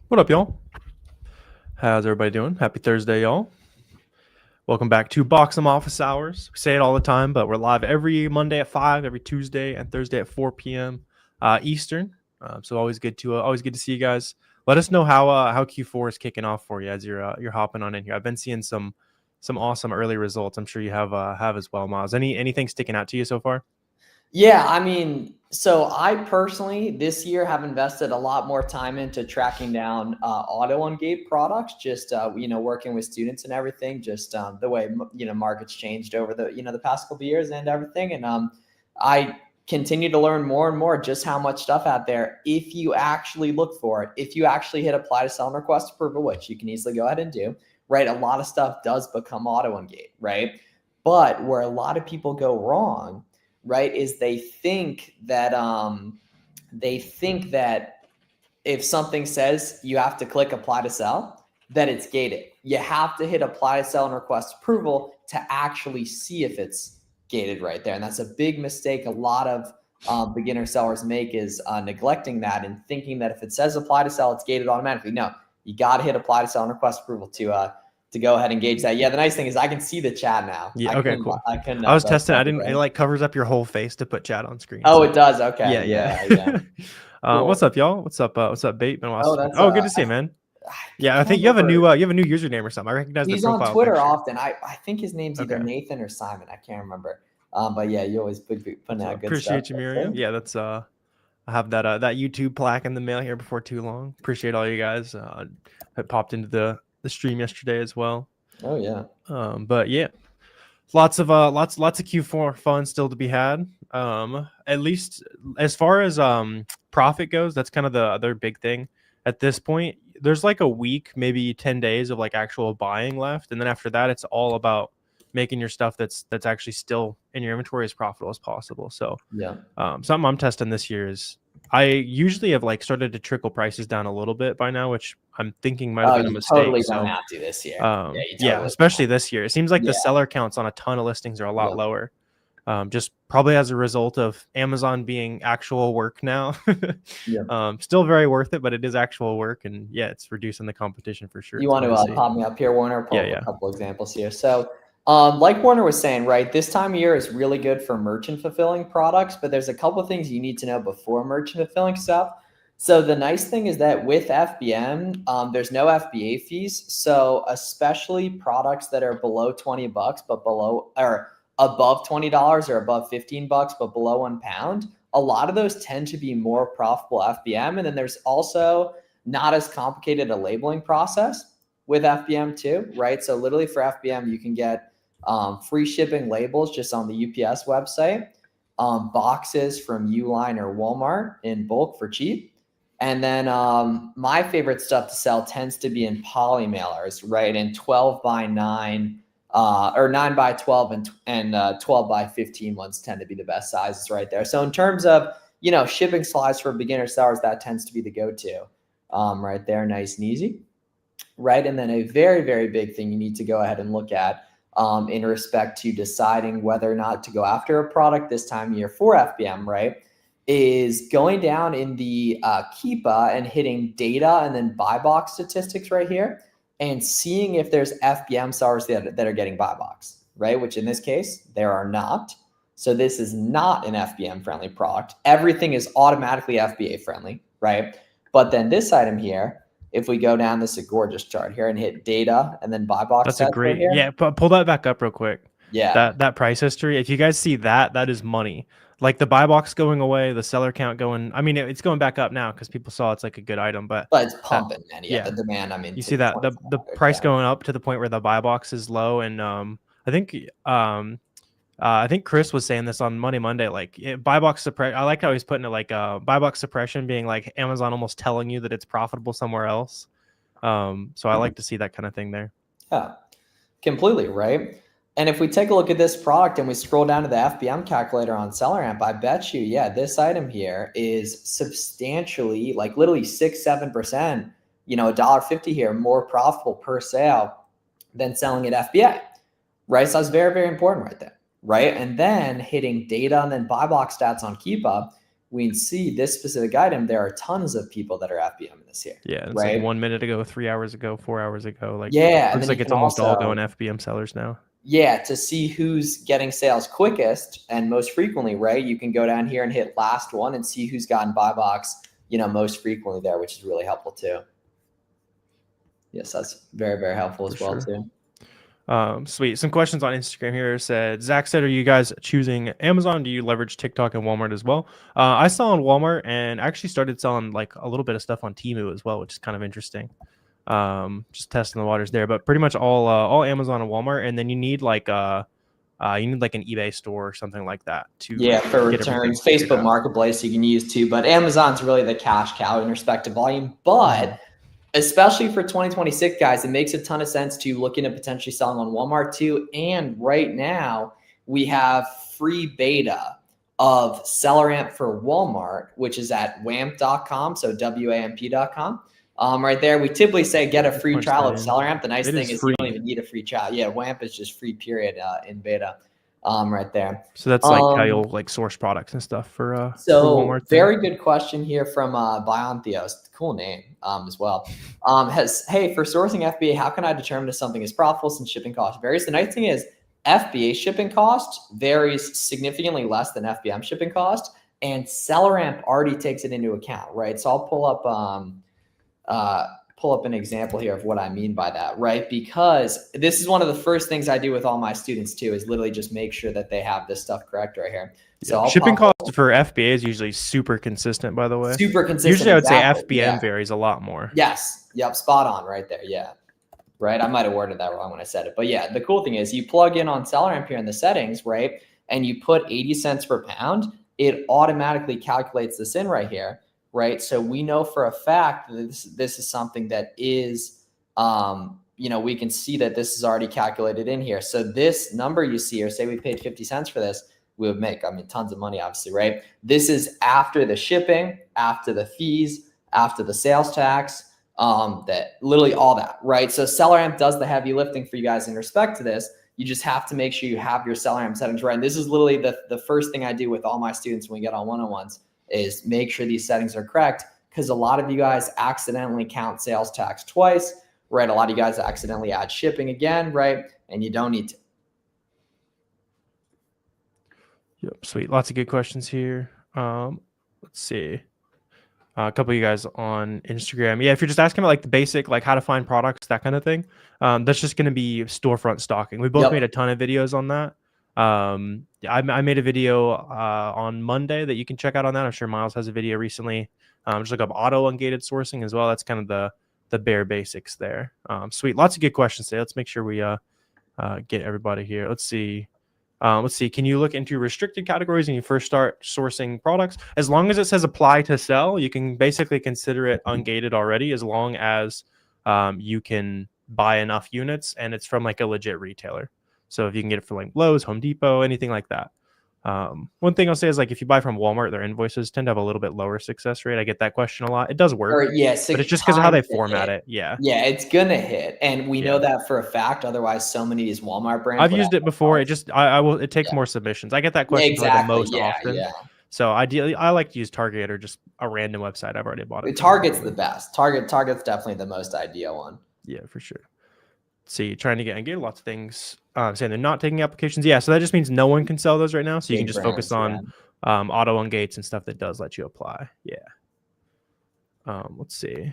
What up, y'all? How's everybody doing? Happy Thursday, y'all. Welcome back to Boxem Office Hours. We say it all the time, but we're live every Monday at 5, every Tuesday and Thursday at 4 p.m. Eastern. So always good to see you guys. Let us know how Q4 is kicking off for you as you're hopping on in here. I've been seeing some awesome early results. I'm sure you have as well, Miles. Anything sticking out to you so far? Yeah, I mean, so I personally this year have invested a lot more time into tracking down auto on gate products, just working with students and everything, just the way markets changed over the past couple of years and everything, and I continue to learn more and more just how much stuff out there if you actually look for it, if you actually hit apply to sell and request approval, which you can easily go ahead and do, right? A lot of stuff does become auto on gate, right? But where a lot of people go wrong, right, is they think that if something says you have to click apply to sell, that it's gated. You have to hit apply to sell and request approval to actually see if it's gated right there. And that's a big mistake a lot of beginner sellers make, is neglecting that and thinking that if it says apply to sell, it's gated automatically. No, you got to hit apply to sell and request approval to go ahead and gauge that. Yeah, the nice thing is I can see the chat now. Yeah. Okay. Cool. I couldn't. I was testing. I didn't. It like covers up your whole face to put chat on screen. Oh, So. it does. Okay. Yeah. Cool. What's up, y'all? What's up? Bait? Oh, Good to see you, man. Yeah, I think you have a new username or something. I recognize the profile. He's on Twitter picture. often. I think his name's either Nathan or Simon. I can't remember. But yeah, you always putting out good appreciate stuff. You, Miriam. Yeah, that's I have that YouTube plaque in the mail here before too long. Appreciate all you guys. I popped into the stream yesterday as well. Oh yeah. But yeah, lots of Q4 fun still to be had. At least as far as profit goes, that's kind of the other big thing at this point. There's like a week, maybe 10 days of like actual buying left, and then after that it's all about making your stuff that's actually still in your inventory as profitable as possible. So yeah, something I'm testing this year is I usually have like started to trickle prices down a little bit by now, which I'm thinking might have been a mistake. Totally don't have to this year. Especially this year. It seems like the seller counts on a ton of listings are a lot lower. Just probably as a result of Amazon being actual work now. Still very worth it, but it is actual work, and yeah, it's reducing the competition for sure. You want to pop me up here, Warner? Pull up a couple examples here. So like Warner was saying, right, this time of year is really good for merchant fulfilling products, but there's a couple of things you need to know before merchant fulfilling stuff. So the nice thing is that with FBM, there's no FBA fees. So especially products that are below 20 bucks, but below or above $20 or above 15 bucks, but below £1, a lot of those tend to be more profitable FBM. And then there's also not as complicated a labeling process with FBM too, right? So literally for FBM, you can get free shipping labels just on the UPS website, boxes from Uline or Walmart in bulk for cheap. And then my favorite stuff to sell tends to be in poly mailers, right? And 12 by 9 or 9 by 12 and 12 by 15 ones tend to be the best sizes right there. So in terms of, shipping slides for beginner sellers, that tends to be the go-to right there, nice and easy, right? And then a very, very big thing you need to go ahead and look at in respect to deciding whether or not to go after a product this time of year for FBM, right, is going down in the Keepa and hitting data and then buy box statistics right here and seeing if there's FBM sellers that are getting buy box, right? Which in this case, there are not. So this is not an FBM friendly product. Everything is automatically FBA friendly, right? But then this item here, if we go down this gorgeous chart here and hit data and then buy box. That's a great, pull that back up real quick. Yeah. That price history. If you guys see that is money. Like the buy box going away, the seller count going. I mean, it's going back up now because people saw it's like a good item, but it's pumping, man. Yeah, the demand. I mean, you see that the price going up to the point where the buy box is low, and I think Chris was saying this on Monday. Like buy box suppression. I like how he's putting it like buy box suppression being like Amazon almost telling you that it's profitable somewhere else. So I like to see that kind of thing there. Yeah, completely right. And if we take a look at this product and we scroll down to the FBM calculator on SellerAmp, I bet you, this item here is substantially, like literally 6-7%, $1.50 here, more profitable per sale than selling at FBA, right? So that's very, very important right there, right? And then hitting data and then buy box stats on Keepa, we can see this specific item, there are tons of people that are FBM in this here. Yeah, it's right? like 1 minute ago, 3 hours ago, 4 hours ago. Like, yeah, looks like it's almost all going FBM sellers now. Yeah, to see who's getting sales quickest and most frequently, right? You can go down here and hit last one and see who's gotten buy box, most frequently there, which is really helpful too. Yes, that's very, very helpful as well too. Sweet. Some questions on Instagram here said, Zach said, are you guys choosing Amazon? Do you leverage TikTok and Walmart as well? I sell on Walmart and actually started selling like a little bit of stuff on Temu as well, which is kind of interesting. Just testing the waters there, but pretty much all Amazon and Walmart. And then you need like an eBay store or something like that to for returns. Facebook Marketplace you can use too, but Amazon's really the cash cow in respect to volume. But especially for 2026, guys, it makes a ton of sense to look into potentially selling on Walmart too. And right now we have free beta of SellerAmp for Walmart, which is at wamp.com. So WAMP.com. Right there, we typically say get a free trial of SellerAmp. The nice thing is you don't even need a free trial. Yeah, WAMP is just free period in beta. Right there. So that's like how you'll like source products and stuff for Walmart. Very good question here from Biontheos. Cool name as well. Hey, for sourcing FBA, how can I determine if something is profitable since shipping cost varies? The nice thing is FBA shipping cost varies significantly less than FBM shipping cost, and SellerAmp already takes it into account, right? So I'll pull up an example here of what I mean by that, right? Because this is one of the first things I do with all my students too, is literally just make sure that they have this stuff correct right here. So shipping cost for FBA is usually super consistent, by the way. Super consistent. Usually I would say FBM varies a lot more. Yes. Yep. Spot on right there. Yeah. Right. I might have worded that wrong when I said it, but yeah, the cool thing is you plug in on SellerAmp here in the settings, right? And you put 80 cents per pound, it automatically calculates this in right here. Right. So we know for a fact that this is something that is, we can see that this is already calculated in here. So this number you see here, say we paid 50 cents for this, we would make, tons of money, obviously, right? This is after the shipping, after the fees, after the sales tax, that literally all that, right? So SellerAmp does the heavy lifting for you guys in respect to this. You just have to make sure you have your SellerAmp settings right. And this is literally the first thing I do with all my students when we get on one-on-ones is make sure these settings are correct, because a lot of you guys accidentally count sales tax twice, right? A lot of you guys accidentally add shipping again, right? And you don't need to. Yep, sweet. Lots of good questions here. Let's see. A couple of you guys on Instagram. Yeah, if you're just asking about like the basic, like how to find products, that kind of thing, that's just going to be storefront stalking. We both made a ton of videos on that. I made a video on Monday that you can check out on that. I'm sure Miles has a video recently. Just look up auto ungated sourcing as well. That's kind of the bare basics there. Sweet. Lots of good questions today. Let's make sure we get everybody here. Let's see. Can you look into restricted categories when you first start sourcing products? As long as it says apply to sell, you can basically consider it ungated already, as long as you can buy enough units and it's from like a legit retailer. So if you can get it from like Lowe's, Home Depot, anything like that. One thing I'll say is like if you buy from Walmart, their invoices tend to have a little bit lower success rate. I get that question a lot. It does work, but it's just because of how they format it. Yeah, it's gonna hit, and we know that for a fact. Otherwise, so many of these Walmart brands. I've used it before. It just it takes more submissions. I get that question the most often. Yeah. So ideally, I like to use Target or just a random website I've already bought it. Target's the best. Target's definitely the most ideal one. Yeah, for sure. See, trying to get lots of things saying they're not taking applications. Yeah, so that just means no one can sell those right now. So you can just focus on auto ungates and stuff that does let you apply. Yeah. Let's see.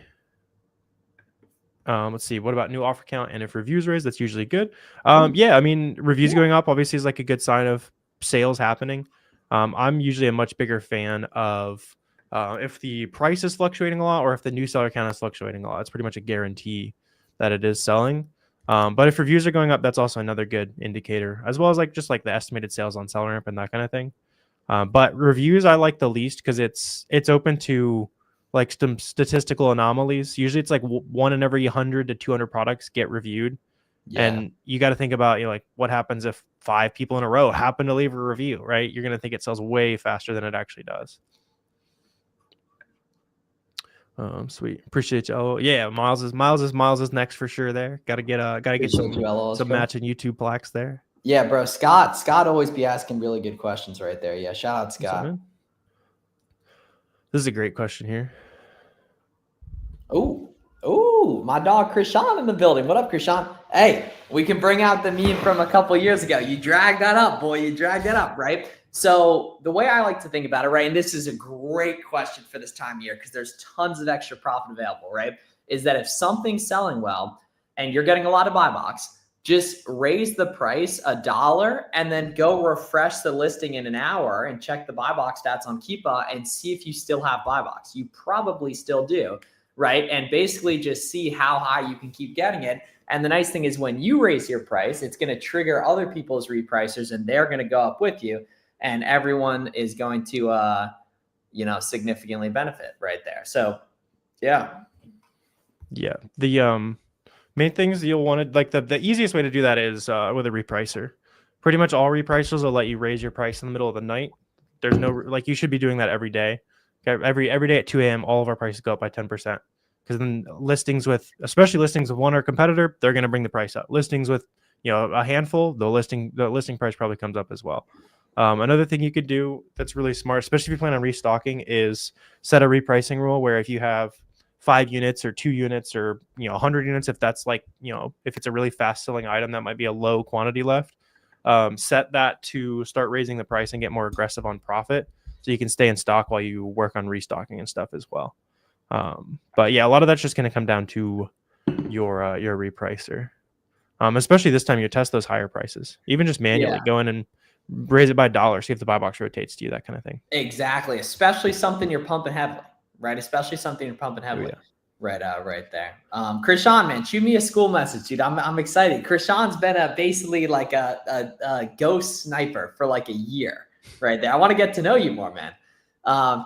What about new offer count and if reviews raise? That's usually good. Yeah, reviews going up obviously is like a good sign of sales happening. I'm usually a much bigger fan of if the price is fluctuating a lot or if the new seller count is fluctuating a lot. It's pretty much a guarantee that it is selling. But if reviews are going up, that's also another good indicator, as well as like just like the estimated sales on SellerAmp and that kind of thing. But reviews I like the least because it's open to like some statistical anomalies. Usually it's like 1 in every 100 to 200 products get reviewed. Yeah. And you got to think about, like what happens if 5 people in a row happen to leave a review, right? You're going to think it sells way faster than it actually does. Sweet. Appreciate you. Oh yeah, Miles is next for sure there. Gotta get some matching YouTube plaques there. Yeah, bro. Scott always be asking really good questions right there. Yeah, shout out Scott. This is a great question here. Oh, my dog Krishan in the building. What up, Krishan? Hey, we can bring out the meme from a couple years ago. You dragged that up, boy. You dragged that up, right? So the way I like to think about it, right, and this is a great question for this time of year because there's tons of extra profit available, right, is that if something's selling well and you're getting a lot of buy box, just raise the price $1 and then go refresh the listing in an hour and check the buy box stats on Keepa and see if you still have buy box. You probably still do, right? And basically just see how high you can keep getting it. And the nice thing is when you raise your price, it's going to trigger other people's repricers and they're going to go up with you. And everyone is going to, significantly benefit right there. So, yeah. Yeah. The main things you'll want to, like the easiest way to do that is with a repricer. Pretty much all repricers will let you raise your price in the middle of the night. There's no, like, you should be doing that every day. Okay, every day at 2 a.m., all of our prices go up by 10%. Because then especially listings with one or competitor, they're going to bring the price up. Listings with, a handful, the listing price probably comes up as well. Another thing you could do that's really smart, especially if you plan on restocking, is set a repricing rule where if you have 5 units or 2 units or 100 units, if that's like if it's a really fast selling item that might be a low quantity left, set that to start raising the price and get more aggressive on profit so you can stay in stock while you work on restocking and stuff as well. But yeah, a lot of that's just going to come down to your repricer, especially this time you test those higher prices, even just manually go in and raise it by $1, see if the buy box rotates to you, that kind of thing. Exactly, especially something you're pumping heavily. Right, especially something you're pumping heavily. Oh, yeah. Right there. Krishan, man, shoot me a school message, dude. I'm excited. Krishan's been basically like a ghost sniper for like a year, right there. I want to get to know you more, man.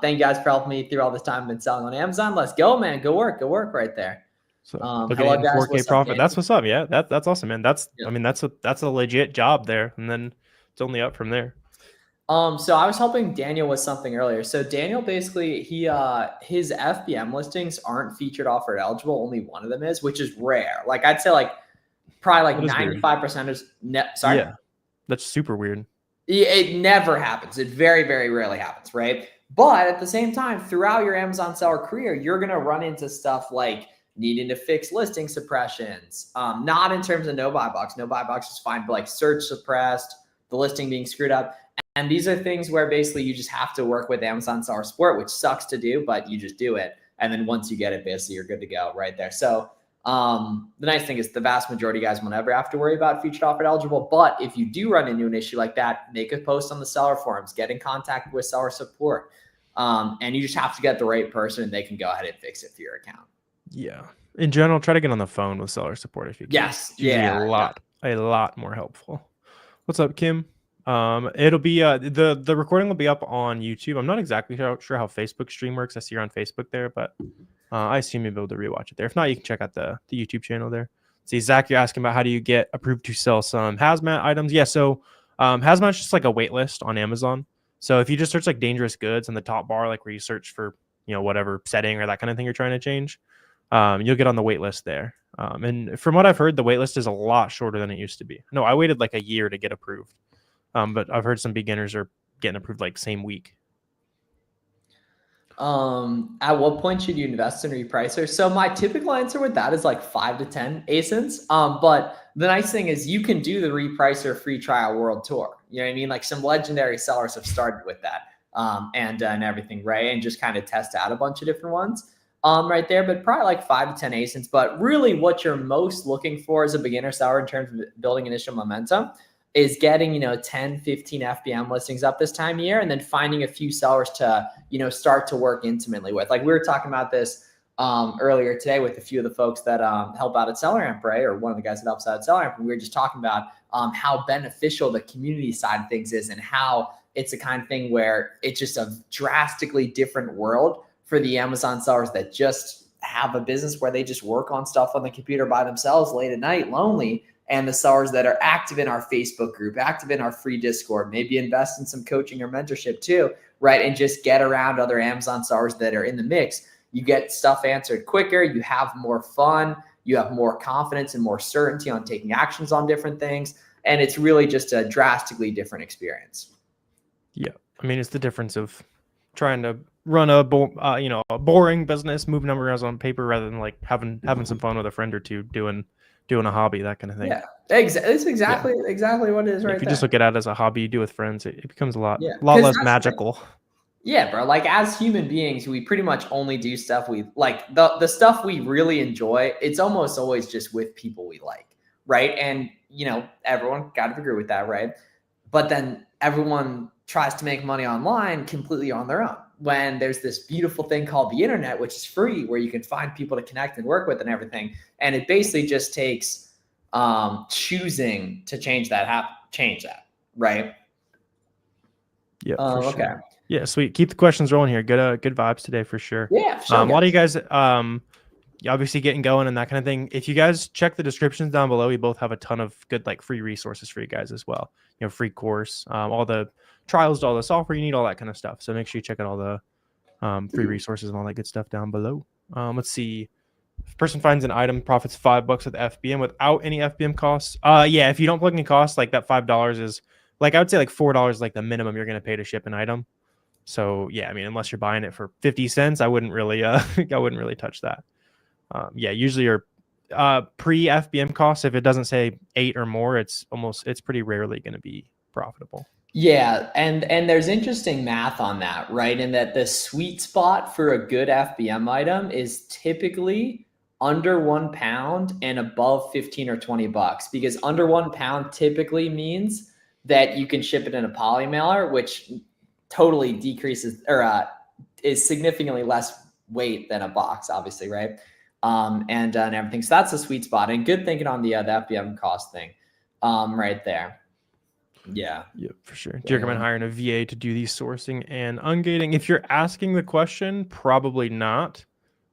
Thank you guys for helping me through all this time I've been selling on Amazon. Let's go, man. Go work right there. So hello, guys. 4K profit. That's what's up. Yeah, that's awesome, man. That's that's a legit job there, and then it's only up from there. So I was helping Daniel with something earlier. So Daniel basically his FBM listings aren't featured offer eligible. Only one of them is, which is rare. Like I'd say probably 95% is sorry. Yeah, that's super weird. It never happens. It very, very rarely happens, right? But at the same time, throughout your Amazon seller career, you're gonna run into stuff like needing to fix listing suppressions. Not in terms of no buy box. No buy box is fine, but like search suppressed, the listing being screwed up. And these are things where basically you just have to work with Amazon Seller Support, which sucks to do, but you just do it. And then once you get it, basically you're good to go right there. So the nice thing is the vast majority of guys won't ever have to worry about featured offer eligible. But if you do run into an issue like that, make a post on the seller forums, get in contact with seller support. And you just have to get the right person and they can go ahead and fix it for your account. Yeah. In general, try to get on the phone with seller support if you can. Yes. Yeah. A lot more helpful. What's up, Kim? It'll be the recording will be up on YouTube. I'm not exactly sure how Facebook stream works. I see you're on Facebook there, but I assume you'll be able to rewatch it there. If not, you can check out the YouTube channel there. See, Zach, you're asking about how do you get approved to sell some hazmat items? Yeah, so hazmat's just like a wait list on Amazon. So if you just search like dangerous goods in the top bar, like where you search for whatever setting or that kind of thing you're trying to change, you'll get on the wait list there. And from what I've heard, the wait list is a lot shorter than it used to be. No, I waited like a year to get approved. But I've heard some beginners are getting approved like same week. At what point should you invest in repricer? So my typical answer with that is like 5 to 10 ASINs. But the nice thing is you can do the repricer free trial world tour. You know what I mean? Like some legendary sellers have started with that and everything, right? And just kind of test out a bunch of different ones right there. But probably like 5 to 10 ASINs. But really what you're most looking for as a beginner seller in terms of building initial momentum is getting, 10, 15 FBM listings up this time of year, and then finding a few sellers to, start to work intimately with. Like we were talking about this earlier today with a few of the folks that help out at SellerAmp, right? Or one of the guys that helps out at SellerAmp. And we were just talking about how beneficial the community side of things is and how it's a kind of thing where it's just a drastically different world for the Amazon sellers that just have a business where they just work on stuff on the computer by themselves late at night, lonely. And the sellers that are active in our Facebook group, active in our free Discord, maybe invest in some coaching or mentorship too, right? And just get around other Amazon sellers that are in the mix. You get stuff answered quicker. You have more fun. You have more confidence and more certainty on taking actions on different things. And it's really just a drastically different experience. Yeah. I mean, it's the difference of trying to run a a boring business, move numbers on paper rather than like having some fun with a friend or two doing a hobby, that kind of thing. Yeah, it's exactly what it is right If you there. just look at it as a hobby you do with friends, it becomes a lot Yeah, less magical. Yeah, bro. Like as human beings, we pretty much only do stuff we like. The stuff we really enjoy, it's almost always just with people we like, right? And everyone got to agree with that, right? But then everyone tries to make money online completely on their own. When there's this beautiful thing called the internet, which is free, where you can find people to connect and work with and everything, and it basically just takes choosing to change that, right? Yeah. Okay. Sure. Yeah, sweet. Keep the questions rolling here. Good vibes today for sure. Yeah, for sure. A lot of you guys obviously getting going and that kind of thing. If you guys check the descriptions down below, we both have a ton of good like free resources for you guys as well. Free course, all the trials to all the software you need, all that kind of stuff. So make sure you check out all the free resources and all that good stuff down below. Let's see. If a person finds an item, profits $5 with FBM without any FBM costs. Yeah, if you don't plug any costs, like that $5 is like, I would say like $4 like the minimum you're going to pay to ship an item. So yeah, I mean, unless you're buying it for 50 cents, I wouldn't really touch that. Yeah, usually your pre FBM costs, if it doesn't say 8 or more, it's pretty rarely going to be profitable. Yeah, and there's interesting math on that, right? In that the sweet spot for a good FBM item is typically under £1 and above 15 or $20, because under £1 typically means that you can ship it in a poly mailer, which totally decreases or is significantly less weight than a box, obviously, right? And everything. So that's the sweet spot. And good thinking on the FBM cost thing, right there. Yeah. Yeah, for sure. Do you recommend hiring a VA to do the sourcing and ungating? If you're asking the question, probably not.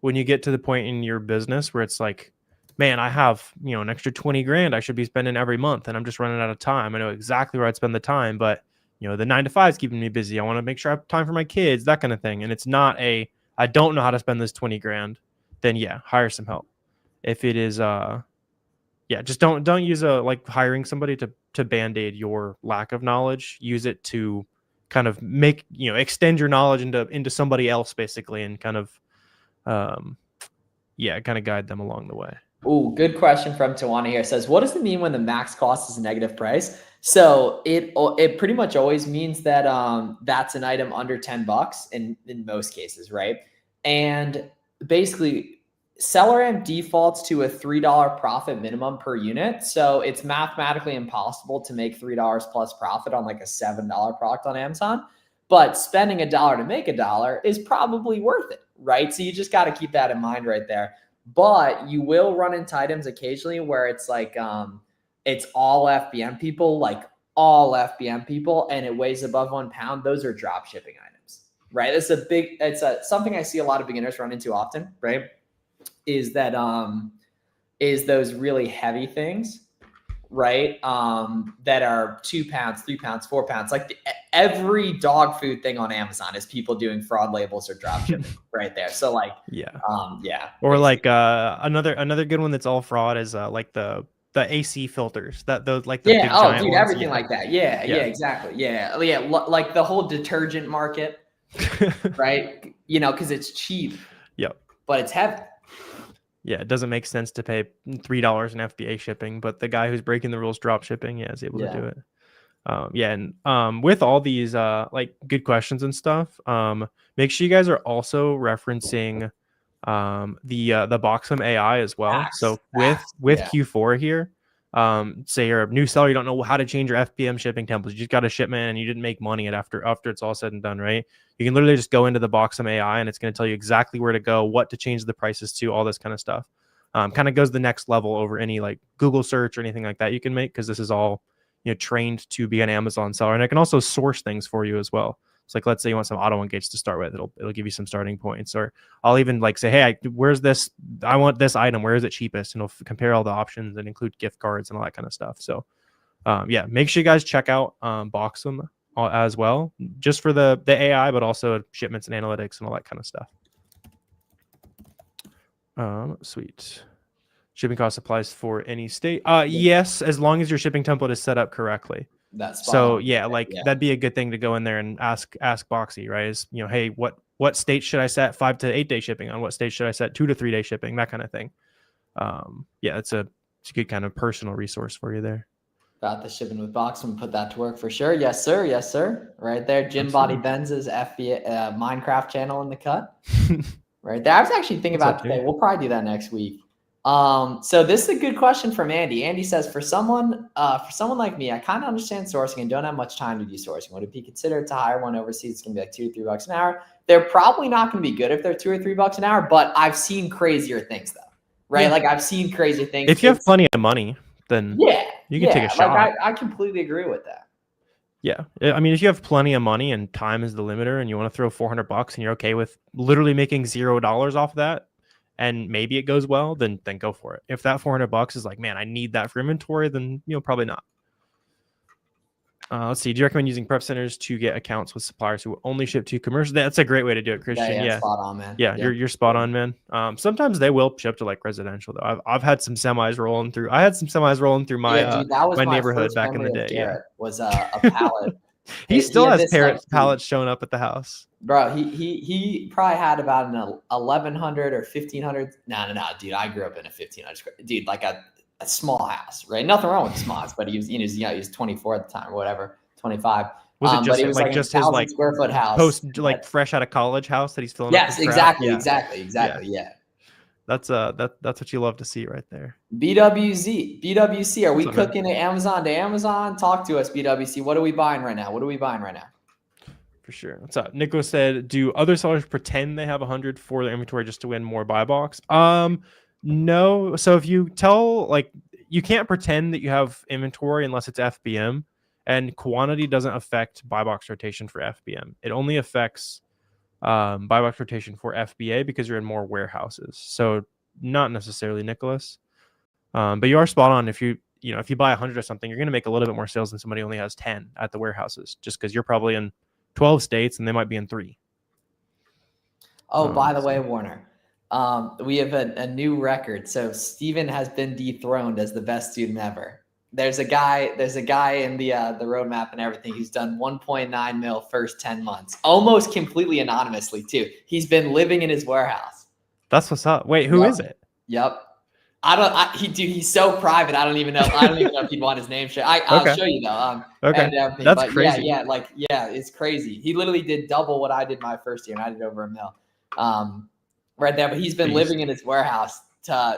When you get to the point in your business where it's like, man, I have, an extra 20 grand I should be spending every month and I'm just running out of time. I know exactly where I'd spend the time, but the 9 to 5 is keeping me busy. I want to make sure I have time for my kids, that kind of thing. And it's not I don't know how to spend this 20 grand, then yeah, hire some help. If it is, yeah, just don't use like hiring somebody to band-aid your lack of knowledge. Use it to kind of make, extend your knowledge into somebody else basically, and kind of kind of guide them along the way. Oh, good question from Tawana here. It says, what does it mean when the max cost is a negative price? So it pretty much always means that that's an item under $10 in most cases, right? And basically SellerAmp defaults to a $3 profit minimum per unit. So it's mathematically impossible to make $3 plus profit on like a $7 product on Amazon. But spending $1 to make $1 is probably worth it, right? So you just got to keep that in mind right there. But you will run into items occasionally where it's like it's all FBM people, and it weighs above £1. Those are drop shipping items, right? It's something I see a lot of beginners run into often, right? Is that is those really heavy things, right? That are 2 pounds, 3 pounds, 4 pounds. Like every dog food thing on Amazon is people doing fraud labels or drop shipping right there. So like, yeah. basically. Or like another good one that's all fraud is like the AC filters, those like the big giant ones. Everything like that. Yeah, exactly. Yeah, like the whole detergent market, right? Because it's cheap. Yep. But it's heavy. Yeah, it doesn't make sense to pay $3 in FBA shipping, but the guy who's breaking the rules drop shipping, is able to do it. And with all these like good questions and stuff, make sure you guys are also referencing the Boxem AI as well. So with Q4 here, say you're a new seller, you don't know how to change your FBM shipping templates, you just got a shipment and you didn't make money after it's all said and done, right? You can literally just go into the Boxem AI and it's going to tell you exactly where to go, what to change the prices to, all this kind of stuff. Kind of goes the next level over any like Google search or anything like that you can make, because this is all trained to be an Amazon seller, and it can also source things for you as well. So like, let's say you want some auto engage to start with, it'll give you some starting points. Or I'll even like say, hey, where's this? I want this item. Where is it cheapest? And it'll compare all the options and include gift cards and all that kind of stuff. So yeah, make sure you guys check out Boxem as well, just for the AI, but also shipments and analytics and all that kind of stuff. Sweet. Shipping cost applies for any state. Yes, as long as your shipping template is set up correctly. That's so yeah, like that'd be a good thing to go in there and ask Boxy, right? Is hey, what what state should I set 5 to 8 day shipping on? What state should I set 2 to 3 day shipping? That kind of thing. Yeah, it's a good kind of personal resource for you there. Got the shipping with Boxem, put that to work for sure. Yes, sir. Yes, sir. Right there. Jim Body Benz's FBA Minecraft channel in the cut. Right there. I was actually thinking about today. We'll probably do that next week. So this is a good question from Andy. Andy says, for someone like me, I kind of understand sourcing and don't have much time to do sourcing. Would it be considered to hire one overseas? It's gonna be like $2 to $3 an hour. They're probably not gonna be good if they're $2 or $3 an hour, but I've seen crazier things though. Right? Yeah. Like I've seen crazy things. If you have plenty of money, then you can take a shot. Like I completely agree with that. Yeah. I mean, if you have plenty of money and time is the limiter and you want to throw $400 and you're okay with literally making $0 off of that, and maybe it goes well, then go for it. If that $400 is like, man, I need that for inventory, then probably not. Let's see. Do you recommend using prep centers to get accounts with suppliers who only ship to commercial? That's a great way to do it, Christian. Yeah. Spot on, man. Yeah. You're spot on, man. Sometimes they will ship to like residential though. I've had some semis rolling through. I had some semis rolling through my my neighborhood back in the day. Yeah. Was a pallet. He still has pallets showing up at the house. Bro, he probably had about an 1,100 or 1,500. No, dude. I grew up in a 1,500 square. Dude, like a small house, right? Nothing wrong with the small house, but he was, he was 24 at the time or whatever, 25. Was it just, like just his like square foot house, post like fresh out of college house that he's filling? Yes, exactly. Yeah. That's what you love to see right there. BWC. Are we cooking at Amazon to Amazon? Talk to us, BWC. What are we buying right now? For sure. What's up? Nicholas said, do other sellers pretend they have 100 for their inventory just to win more buy box? No. So if you tell, like, you can't pretend that you have inventory unless it's FBM, and quantity doesn't affect buy box rotation for FBM. It only affects buy box rotation for FBA because you're in more warehouses. So not necessarily, Nicholas. But you are spot on. If you buy 100 or something, you're going to make a little bit more sales than somebody who only has 10 at the warehouses, just because you're probably in 12 states and they might be in 3. Oh, by the way, Warner, we have a new record. So Steven has been dethroned as the best student ever. There's a guy in the roadmap and everything who's done 1.9 mil first 10 months, almost completely anonymously too. He's been living in his warehouse. That's what's up. Wait, who is it? Yep. He's so private. I don't even know if he'd want his name shared. I'll show you though. Okay. That's crazy. Yeah, it's crazy. He literally did double what I did my first year, and I did over $1 million. Right there, but he's been living in his warehouse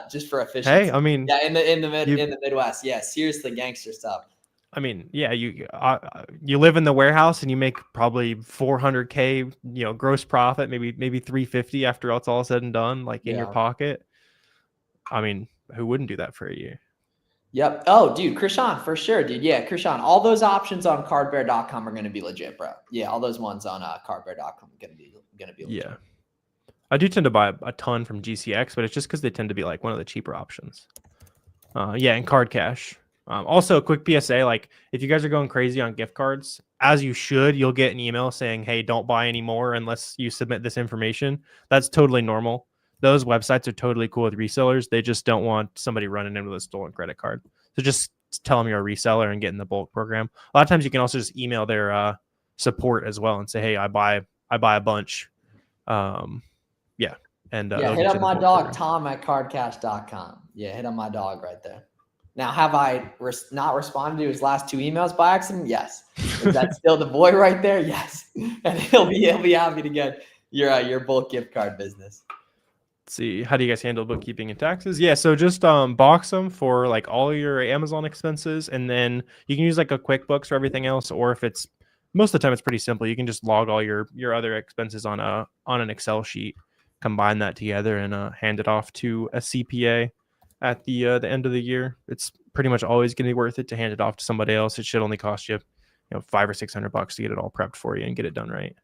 just for efficiency. Hey, I mean, yeah, in the Midwest, yeah, seriously, gangster stuff. I mean, yeah, you live in the warehouse and you make probably $400K, gross profit, maybe 350 after it's all said and done, like in your pocket. I mean, who wouldn't do that for a year? Yep. Oh, dude, Krishan, for sure, dude. Yeah, Krishan, all those options on cardbear.com are going to be legit, bro. Yeah, all those ones on cardbear.com are going to be legit. Yeah. I do tend to buy a ton from GCX, but it's just because they tend to be like one of the cheaper options. And Card Cash. Also, a quick PSA, like if you guys are going crazy on gift cards, as you should, you'll get an email saying, hey, don't buy anymore unless you submit this information. That's totally normal. Those websites are totally cool with resellers. They just don't want somebody running in with a stolen credit card. So just tell them you're a reseller and get in the bulk program. A lot of times you can also just email their support as well and say, hey, I buy a bunch. Hit up my dog, Tom at cardcash.com. Yeah, hit up my dog right there. Now, have I not responded to his last 2 emails by accident? Yes. Is that still the boy right there? Yes. And he'll be happy to get your bulk gift card business. Let's see, how do you guys handle bookkeeping and taxes? Yeah, so just box them for like all your Amazon expenses, and then you can use like a QuickBooks for everything else, or if it's most of the time it's pretty simple, you can just log all your other expenses on an Excel sheet, combine that together, and hand it off to a CPA at the end of the year. It's pretty much always going to be worth it to hand it off to somebody else. It should only cost you, $500 or $600 to get it all prepped for you and get it done right.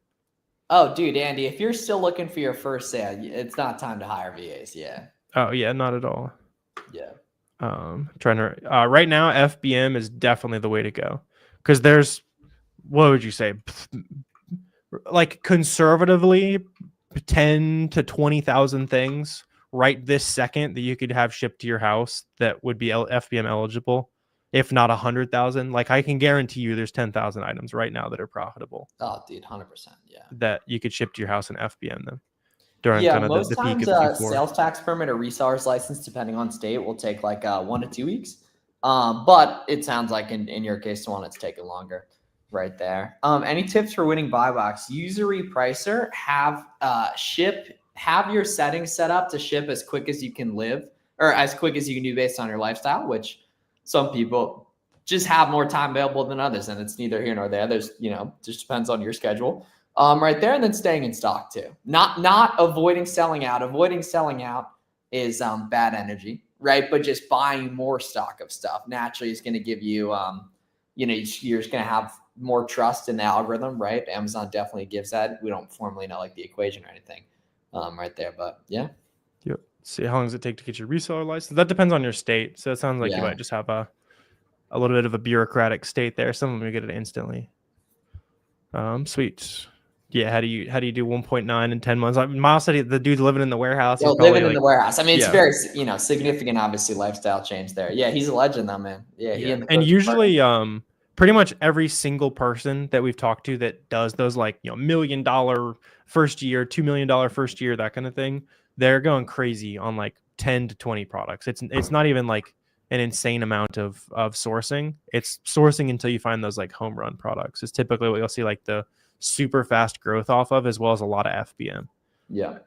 Oh, dude, Andy, if you're still looking for your first sale, it's not time to hire VAs. Yeah. Oh yeah, not at all. Yeah. Trying to right now, FBM is definitely the way to go, because there's, what would you say, like conservatively 10 to 20,000 things right this second that you could have shipped to your house that would be FBM eligible. if not 100,000. Like I can guarantee you there's 10,000 items right now that are profitable. Oh, dude, 100%. Yeah. That you could ship to your house and FBM them during Yeah, kind of most the peak times of Q4. sales tax permit or reseller's license, depending on state, will take like 1 to 2 weeks. But it sounds like in your case, the one it's taking longer right there. Any tips for winning buy box? Use a repricer, have your settings set up to ship as quick as you can live or as quick as you can do based on your lifestyle, which some people just have more time available than others. And it's neither here nor there. There's, just depends on your schedule. Right there, and then staying in stock too. Not avoiding selling out. Avoiding selling out is bad energy, right? But just buying more stock of stuff naturally is going to give you, you're just going to have more trust in the algorithm, right? Amazon definitely gives that. We don't formally know like the equation or anything, right there, but yeah. Yep. See, how long does it take to get your reseller license? That depends on your state. So it sounds like you might just have a little bit of a bureaucratic state there. Some of them you get it instantly. Sweet. Yeah, how do you do 1.9 in 10 months? Like Miles said, the dude's living in the warehouse. Well, living in the warehouse. I mean, it's very significant, obviously, lifestyle change there. Yeah, he's a legend though, man. Yeah. And usually, pretty much every single person that we've talked to that does those like $1 million first year, $2 million first year, that kind of thing, they're going crazy on like 10 to 20 products. It's not even like an insane amount of sourcing. It's sourcing until you find those like home run products. It's typically what you'll see like the super fast growth off of, as well as a lot of FBM. Yeah.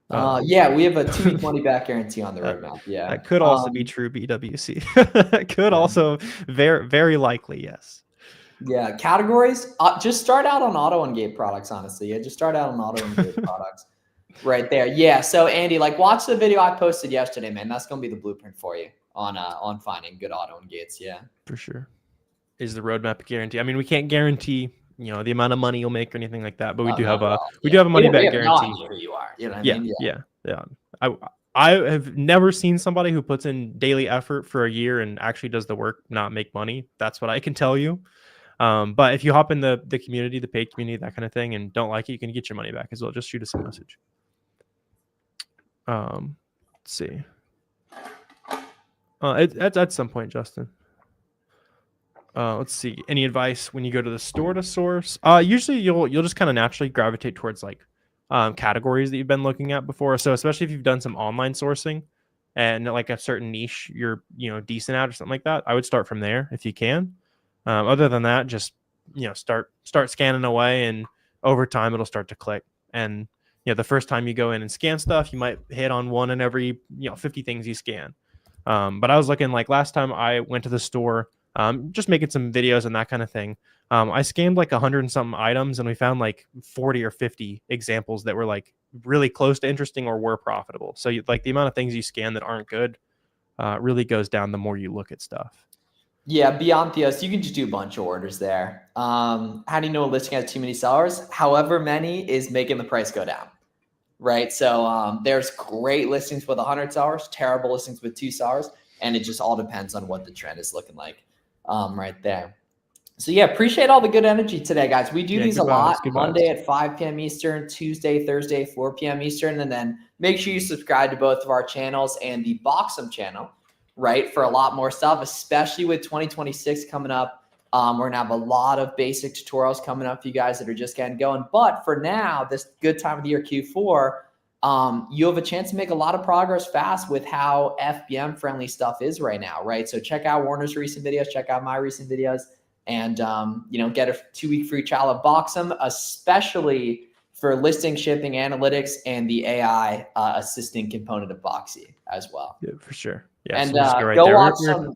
We have a 2-week money back guarantee on the roadmap. Yeah. That could also be true BWC. Could also very, very likely. Yes. Yeah. Categories. Just start out on auto and gate products. Honestly. Yeah. Just start out on auto and gate products right there. Yeah. So Andy, like watch the video I posted yesterday, man. That's going to be the blueprint for you on finding good auto and gates. Yeah. For sure. Is the roadmap a guarantee? I mean, we can't guarantee the amount of money you'll make or anything like that, but we do have a money back guarantee. Who you are, you know what I mean? Yeah. I have never seen somebody who puts in daily effort for a year and actually does the work not make money. That's what I can tell you. But if you hop in the community, the paid community, that kind of thing, and don't like it, you can get your money back as well. Just shoot us a message. Let's see. At some point, Justin. Let's see. Any advice when you go to the store to source? Usually you'll just kind of naturally gravitate towards like categories that you've been looking at before. So especially if you've done some online sourcing and like a certain niche you're decent at or something like that, I would start from there if you can. Other than that, just start scanning away, and over time it'll start to click. And the first time you go in and scan stuff, you might hit on one in every 50 things you scan. But I was looking like last time I went to the store. Just making some videos and that kind of thing. I scanned like 100 and something items, and we found like 40 or 50 examples that were like really close to interesting or were profitable. So like the amount of things you scan that aren't good really goes down the more you look at stuff. Yeah, beyond Theos, you can just do a bunch of orders there. How do you know a listing has too many sellers? However many is making the price go down, right? So there's great listings with 100 sellers, terrible listings with 2 sellers, and it just all depends on what the trend is looking like. Right there. So yeah, appreciate all the good energy today, guys. We do these a lot. Monday at 5 p.m. Eastern, Tuesday, Thursday, 4 p.m. Eastern. And then make sure you subscribe to both of our channels and the Boxem channel, right, for a lot more stuff, especially with 2026 coming up. We're going to have a lot of basic tutorials coming up for you guys that are just getting going. But for now, this good time of the year, Q4, you have a chance to make a lot of progress fast with how FBM friendly stuff is right now, right? So check out Warner's recent videos, check out my recent videos, and get a 2-week free trial of Boxem, especially for listing, shipping, analytics, and the AI assisting component of Boxy as well. Yeah, for sure. Yeah, and so go watch some.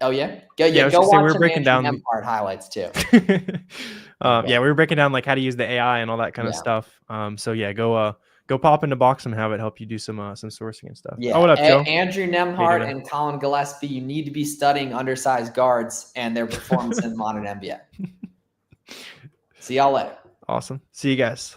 Oh yeah, go watch some breaking down Empire highlights too. We were breaking down like how to use the AI and all that kind of stuff. So yeah, go pop into Boxem and have it help you do some sourcing and stuff. Yeah. Oh, what up, Joe? Andrew Nemhart and Colin Gillespie, you need to be studying undersized guards and their performance in modern NBA. See y'all later. Awesome. See you guys.